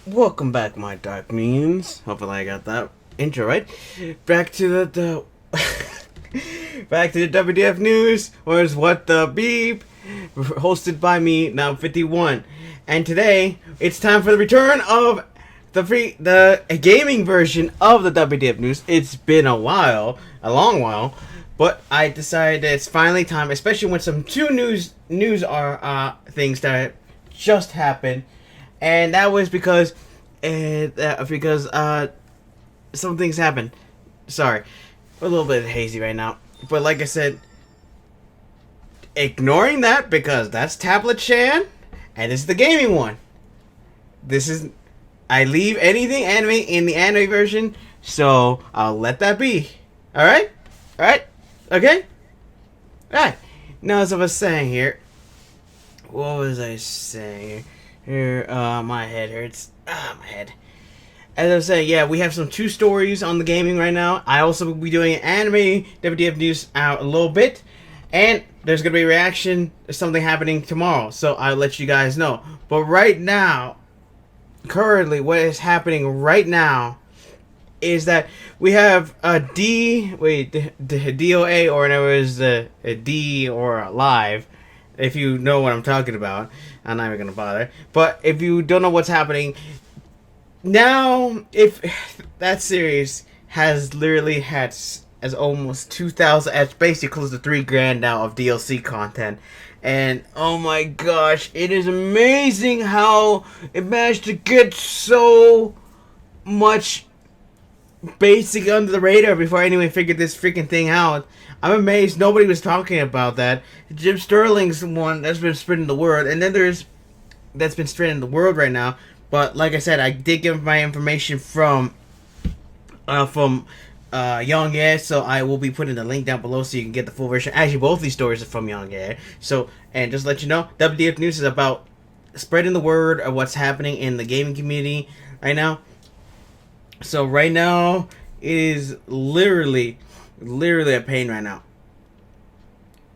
Welcome back, my dark minions. Hopefully, I got that intro right. Back to the back to the WTF News, or is what the beep, hosted by me, now 51. And today, it's time for the return of the gaming version of the WTF News. It's been a long while, but I decided that it's finally time, especially when some two news are things that just happened. And that was because some things happened. Sorry, we're a little bit hazy right now. But like I said, ignoring that because that's Tablet Shan, and this is the gaming one. I leave anything anime in the anime version, so I'll let that be. Alright? Alright? Okay? Alright. Now, as I was saying here, what was I saying here? My head hurts. My head. As I was saying, yeah, we have some two stories on the gaming right now. I also will be doing an anime WTF news out a little bit. And there's going to be a reaction to something happening tomorrow. So I'll let you guys know. But right now, currently, what is happening right now is that we have a DOA, or whatever is a D or a live. If you know what I'm talking about, I'm not even gonna bother. But if you don't know what's happening now, if that series has literally had as almost 2,000, as basically close to $3,000 now of DLC content, and oh my gosh, it is amazing how it managed to get so much basic under the radar before anyone figured this freaking thing out. I'm amazed nobody was talking about that. Jim Sterling's one that's been spreading the word, and then that's been spreading the word right now. But like I said, I did give my information from Young Ye, so I will be putting the link down below so you can get the full version. Actually, both these stories are from Young Ye. So, and just to let you know, WTF News is about spreading the word of what's happening in the gaming community right now. So right now, it is literally a pain right now.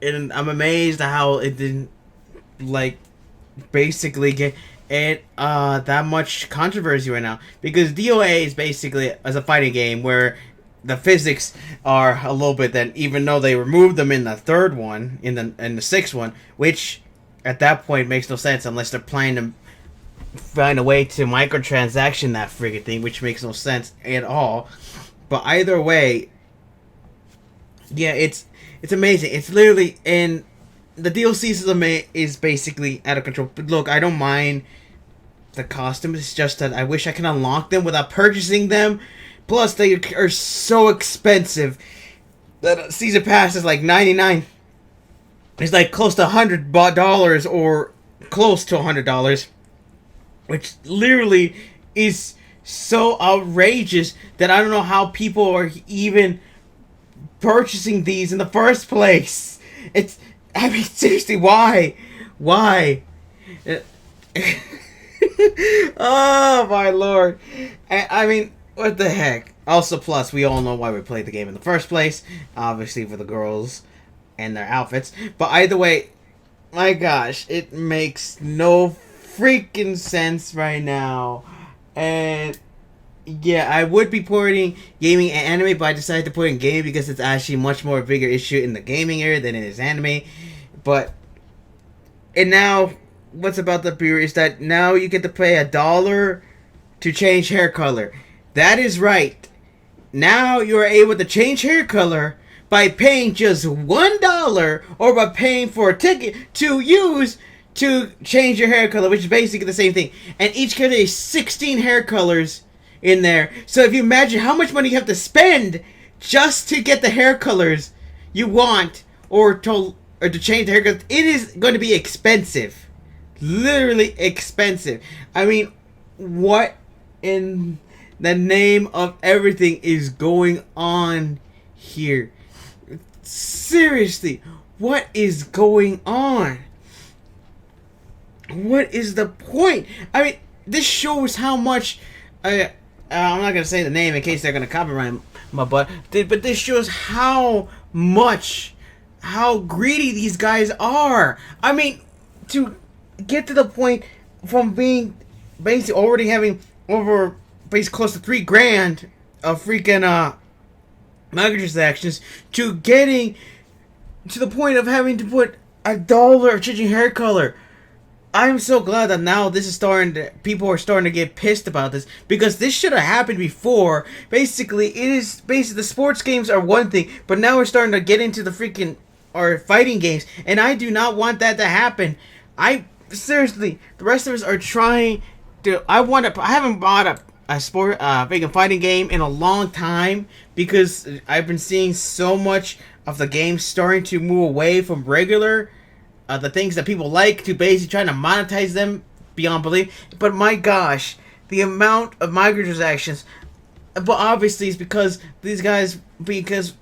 And I'm amazed at how it didn't, like, basically get that much controversy right now. Because DOA is basically as a fighting game where the physics are a little bit that, even though they removed them in the third one, in the sixth one, which at that point makes no sense unless they're planning to find a way to microtransaction that friggin' thing, which makes no sense at all. But either way, yeah, it's amazing. It's literally, and the DLC is basically out of control. But look, I don't mind the costumes. It's just that I wish I can unlock them without purchasing them. Plus, they are so expensive that a season pass is like $99. It's like close to $100 or close to $100. Which literally is so outrageous that I don't know how people are even purchasing these in the first place. I mean, seriously, why? Why? Oh, my lord. I mean, what the heck? Also, plus, we all know why we played the game in the first place. Obviously, for the girls and their outfits. But either way, my gosh, it makes no freaking sense right now. And yeah, I would be putting gaming and anime, but I decided to put in gaming because it's actually much more a bigger issue in the gaming area than it is anime. But and now what's about the beer is that now you get to pay $1 to change hair color. That is right. Now you are able to change hair color by paying just $1 or by paying for a ticket to use to change your hair color, which is basically the same thing. And each color is 16 hair colors in there. So if you imagine how much money you have to spend just to get the hair colors you want, or to change the hair colors, it is going to be expensive. Literally expensive. I mean, what in the name of everything is going on here? Seriously, what is going on? What is the point? I mean, this shows how much. I'm not gonna say the name in case they're gonna copyright my butt. But this shows how greedy these guys are. I mean, to get to the point from being basically already having over basically close to $3,000 of freaking microtransactions to getting to the point of having to put $1 of changing hair color. I'm so glad that now this is people are starting to get pissed about this, because this should have happened before. Basically, the sports games are one thing, but now we're starting to get into the freaking or fighting games, and I do not want that to happen. Seriously, the rest of us are trying to. I haven't bought a sport freaking fighting game in a long time, because I've been seeing so much of the game starting to move away from regular. The things that people like, to basically trying to monetize them beyond belief. But my gosh, the amount of microtransactions. But obviously it's because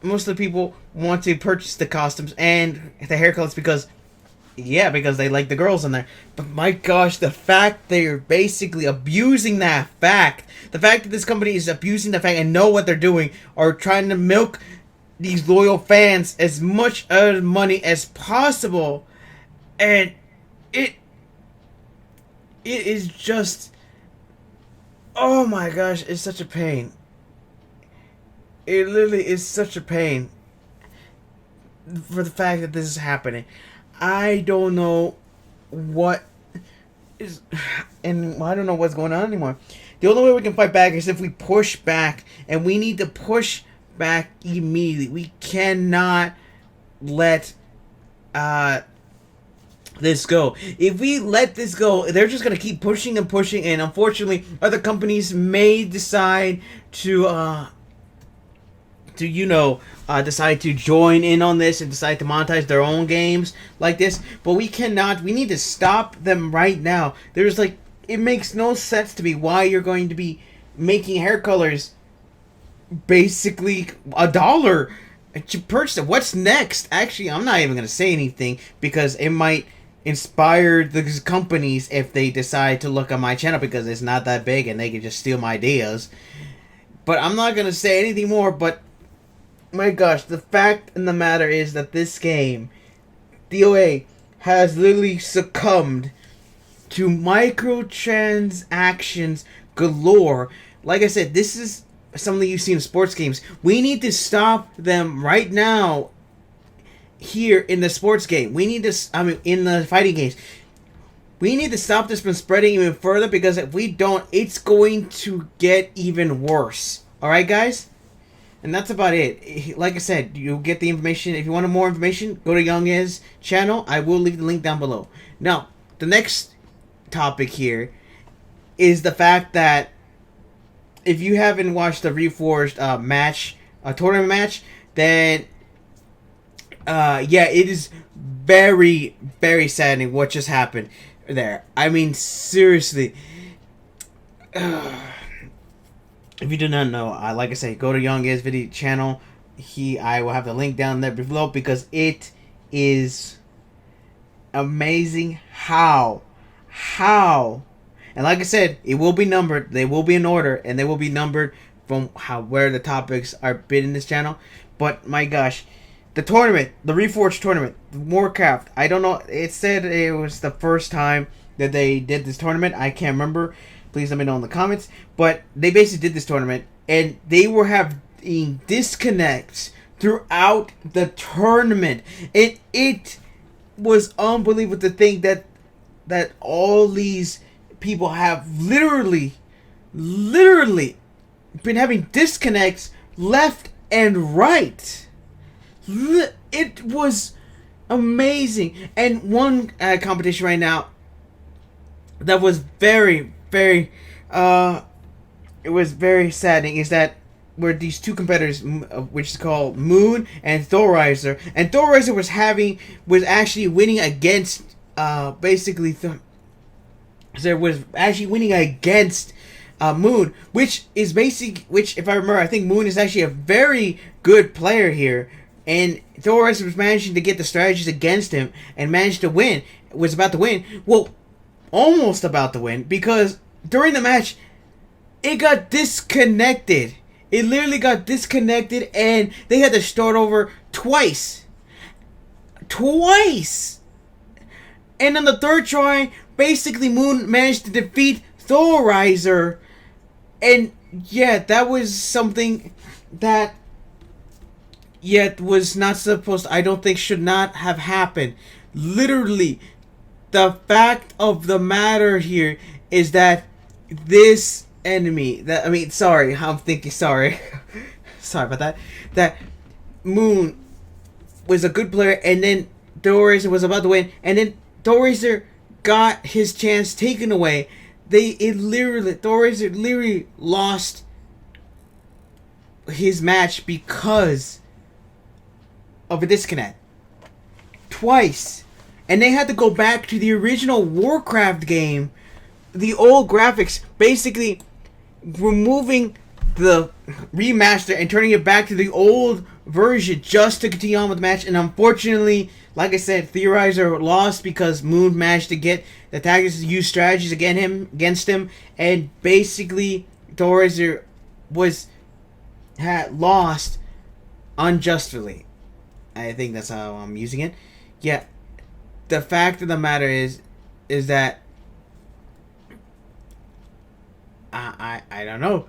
most of the people want to purchase the costumes and the hair colors because they like the girls in there. But my gosh, the fact they're basically abusing that fact. The fact that this company is abusing the fact and know what they're doing, or trying to milk these loyal fans as much money as possible. And it is just, oh my gosh, it's such a pain. It literally is such a pain for the fact that this is happening. I don't know what is, and I don't know what's going on anymore. The only way we can fight back is if we push back, and we need to push back immediately. We cannot let this go. If we let this go, they're just gonna keep pushing and pushing, and unfortunately, other companies may decide to decide to join in on this and decide to monetize their own games like this. But we cannot. We need to stop them right now. It makes no sense to me why you're going to be making hair colors basically $1 to purchase it. What's next? Actually, I'm not even gonna say anything, because it might inspire the companies if they decide to look at my channel, because it's not that big and they can just steal my ideas. But I'm not gonna say anything more. But my gosh, the fact in the matter is that this game, DOA, has literally succumbed to microtransactions galore. Like I said, this is something you see in sports games. We need to stop them right now. Here in the sports game, in the fighting games, we need to stop this from spreading even further, because if we don't, it's going to get even worse. Alright, guys? And that's about it. Like I said, you'll get the information. If you want more information, go to Young's channel. I will leave the link down below. Now, the next topic here is the fact that if you haven't watched the Reforged tournament match, then it is very, very saddening what just happened there. I mean, seriously. If you do not know, like I say, go to Young's video channel. I will have the link down there below, because it is amazing how, and like I said, it will be numbered. They will be in order, and they will be numbered from where the topics are bid in this channel. But my gosh. The tournament, the Reforged tournament, Warcraft, I don't know, it said it was the first time that they did this tournament. I can't remember. Please let me know in the comments. But they basically did this tournament, and they were having disconnects throughout the tournament. And it was unbelievable to think that all these people have literally been having disconnects left and right. It was amazing. And one competition right now that was very, very it was very saddening is that where these two competitors, which is called Moon and Thorizer, and Thorizer was actually winning against Moon, which if I remember, I think Moon is actually a very good player here. And Thorizer was managing to get the strategies against him and managed to win. Was about to win. Well, almost about to win, because during the match, it got disconnected. It literally got disconnected, and they had to start over twice. And on the third try, basically Moon managed to defeat Thorizer And yeah, that was something that yet was not supposed, I don't think should not have happened. Literally, the fact of the matter here is that this enemy, that, I mean, sorry, I'm thinking, sorry. Sorry about that. That Moon was a good player, and then Dorazer was about to win, and then Dorazer got his chance taken away. Dorazer literally lost his match because of a disconnect. Twice. And they had to go back to the original Warcraft game, the old graphics, basically removing the remaster and turning it back to the old version just to continue on with the match. And unfortunately, like I said, Theorizer lost because Moon managed to get the tactics to use strategies against him, and basically Theorizer had lost unjustly. I think that's how I'm using it. Yeah, the fact of the matter is that I don't know.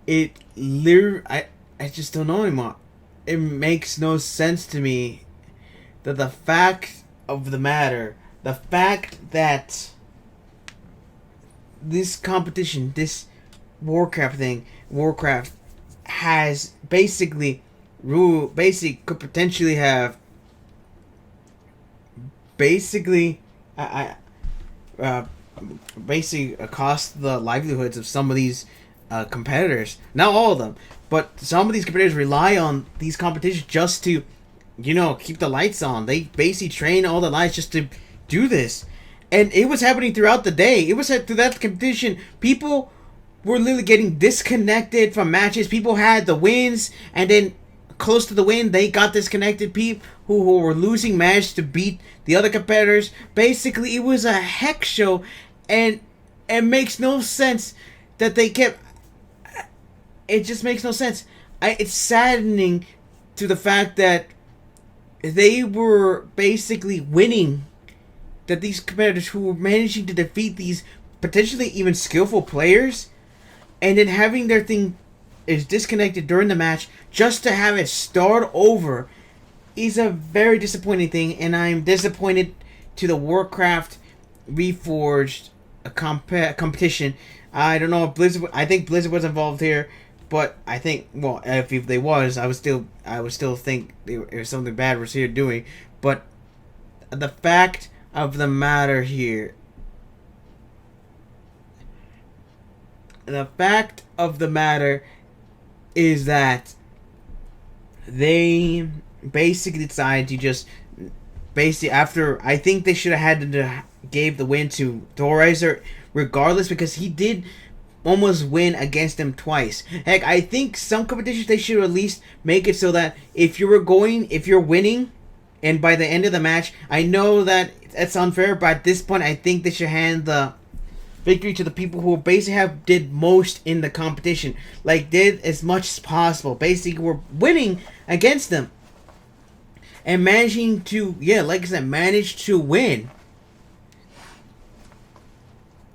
It literally, I just don't know anymore. It makes no sense to me that the fact of the matter, the fact that this competition, this Warcraft has basically could potentially have basically cost the livelihoods of some of these competitors. Not all of them, but some of these competitors rely on these competitions just to, keep the lights on. They basically train all the lights just to do this. And it was happening throughout the day. It was through that competition. People were literally getting disconnected from matches. People had the wins, and then close to the win, they got disconnected. People who were losing managed to beat the other competitors. Basically, it was a heck show, and it makes no sense that they kept... It just makes no sense. It's saddening to the fact that they were basically winning, that these competitors who were managing to defeat these potentially even skillful players, and then having their thing is disconnected during the match just to have it start over is a very disappointing thing. And I'm disappointed to the Warcraft Reforged competition. I don't know if Blizzard... I think Blizzard was involved here, but I think, well, if they was, I would still think it was something bad was here doing. But the fact of the matter here, is that they basically decided to just after, I think they should have had to gave the win to Theorizer regardless, because he did almost win against him twice. Heck, I think some competitions they should at least make it so that if you're winning, and by the end of the match, I know that that's unfair, but at this point I think they should hand the victory to the people who basically did most in the competition, like did as much as possible, basically were winning against them and managing to, like I said, manage to win.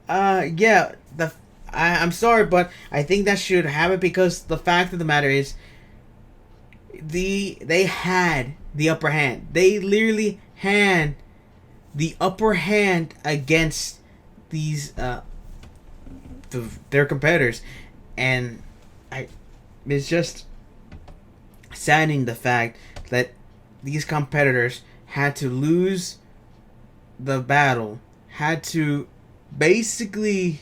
I'm sorry, but I think that should happen, because the fact of the matter is they had the upper hand. They literally had the upper hand against these their competitors, and it's just saddening the fact that these competitors had to lose the battle, had to basically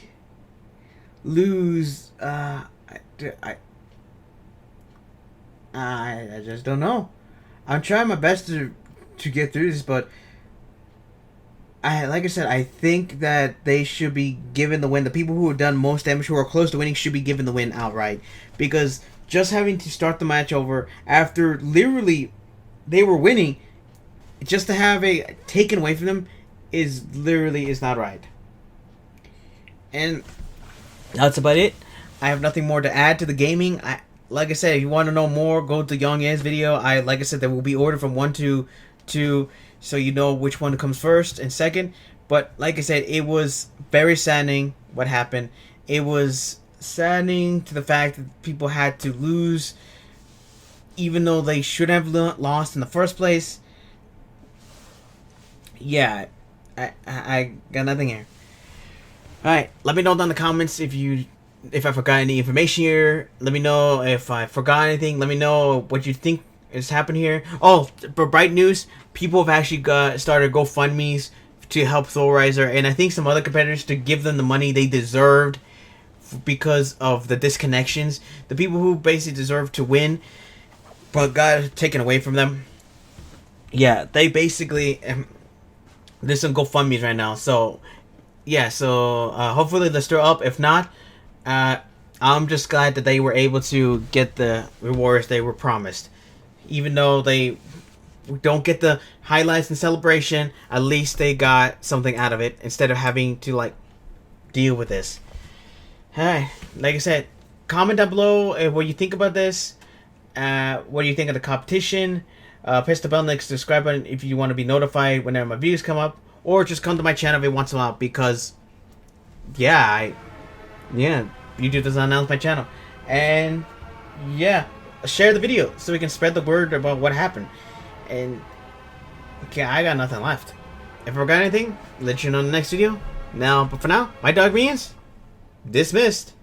lose. I just don't know. I'm trying my best to get through this, but like I said, I think that they should be given the win. The people who have done most damage, who are close to winning, should be given the win outright, because just having to start the match over after literally they were winning, just to have a taken away from them is not right. And that's about it. I have nothing more to add to the gaming. Like I said, if you want to know more, go to Young Yan's video. Like I said, there will be order from 1 to 2, so you know which one comes first and second. But like I said, it was very saddening what happened. It was saddening to the fact that people had to lose even though they should have lost in the first place. Yeah, I got nothing here. Alright, let me know down in the comments if I forgot any information here. Let me know if I forgot anything. Let me know what you think is happening here. Oh, for bright news, people have actually started GoFundMe's to help Thorizer, and I think some other competitors, to give them the money they deserved because of the disconnections. The people who basically deserve to win but got taken away from them. Yeah, they basically there's some GoFundMe's right now. So yeah, so hopefully they're still up. If not, I'm just glad that they were able to get the rewards they were promised. Even though they don't get the highlights and celebration, at least they got something out of it instead of having to like deal with this. Alright, like I said, comment down below what you think about this. What do you think of the competition? Press the bell next to the subscribe button if you want to be notified whenever my videos come up, or just come to my channel every once in a while because, yeah, YouTube doesn't announce my channel, and yeah, share the video so we can spread the word about what happened. And okay, I got nothing left. If I forgot anything, let you know in the next video. Now, but for now, my dog means dismissed.